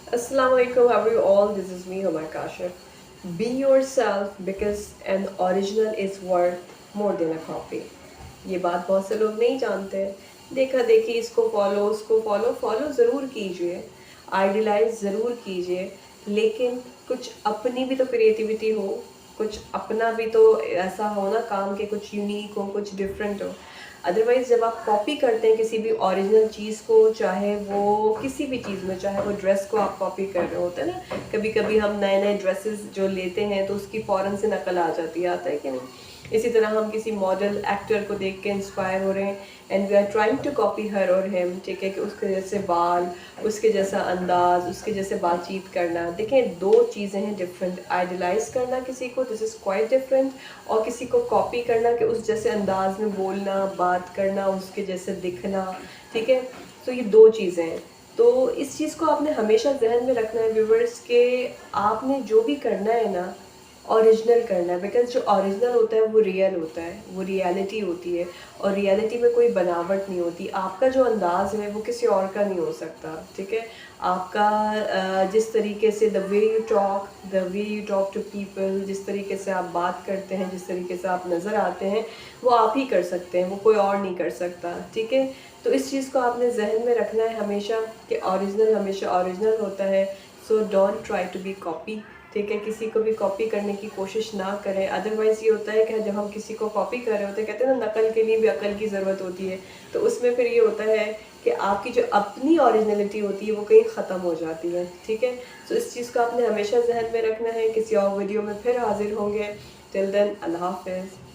Assalamu alaikum, how are you all? This is me, Humar Kashif. Be yourself because an original is worth more than a copy. یہ بات بہت سے لوگ نہیں جانتے ہیں. دیکھا دیکھی اس کو فالو اس کو فالو ضرور کیجئے, آئیڈیلائز ضرور کیجئے, لیکن کچھ اپنی بھی تو کریٹیوٹی ہو, کچھ اپنا بھی تو ایسا ہو نا کام کہ کچھ یونیک ہو, کچھ ڈفرینٹ ہو. ادروائز جب آپ کاپی کرتے ہیں کسی بھی اوریجنل چیز کو, چاہے وہ کسی بھی چیز میں, چاہے وہ ڈریس کو آپ کاپی کر رہے ہوتے ہیں نا, کبھی کبھی ہم نئے نئے ڈریسز جو لیتے ہیں تو اس کی فوراً سے نقل آ جاتی ہے, آتا ہے کہ نہیں. اسی طرح ہم کسی ماڈل ایکٹر کو دیکھ کے انسپائر ہو رہے ہیں and we are trying to copy her اور ہیم, ٹھیک ہے, کہ اس کے جیسے بال, اس کے جیسا انداز, اس کے جیسے بات چیت کرنا. دیکھیں دو چیزیں ہیں ڈفرینٹ. آئیڈیلائز کرنا کسی کو, دس از کوائٹ ڈفرینٹ, اور کسی کو کاپی کرنا کہ اس جیسے انداز میں بولنا, بات کرنا, اس کے جیسے دکھنا, ٹھیک ہے. تو یہ دو چیزیں ہیں. تو اس چیز کو آپ نے ہمیشہ ذہن میں رکھنا ہے ویورس, کہ آپ نے جو بھی کرنا ہے نا اوریجنل کرنا ہے, بیکاز جو اوریجنل ہوتا ہے وہ ریئل ہوتا ہے, وہ ریئلٹی ہوتی ہے, اور ریئلٹی میں کوئی بناوٹ نہیں ہوتی. آپ کا جو انداز ہے وہ کسی اور کا نہیں ہو سکتا, ٹھیک ہے. آپ کا جس طریقے سے the way you talk to people, جس طریقے سے آپ بات کرتے ہیں, جس طریقے سے آپ نظر آتے ہیں, وہ آپ ہی کر سکتے ہیں, وہ کوئی اور نہیں کر سکتا, ٹھیک ہے. تو اس چیز کو آپ نے ذہن میں رکھنا ہے ہمیشہ کہ اوریجنل ہمیشہ اوریجنل ہوتا ہے. So don't try to be copy, ٹھیک ہے. کسی کو بھی کاپی کرنے کی کوشش نہ کریں. ادروائز یہ ہوتا ہے کہ جب ہم کسی کو کاپی کر رہے ہوتے ہیں, کہتے ہیں نا نقل کے لیے بھی عقل کی ضرورت ہوتی ہے, تو اس میں پھر یہ ہوتا ہے کہ آپ کی جو اپنی اوریجنلٹی ہوتی ہے وہ کہیں ختم ہو جاتی ہے, ٹھیک ہے. سو اس چیز کو آپ نے ہمیشہ ذہن میں رکھنا ہے. کسی اور ویڈیو میں پھر حاضر ہوں گے. ٹل دین اللہ حافظ.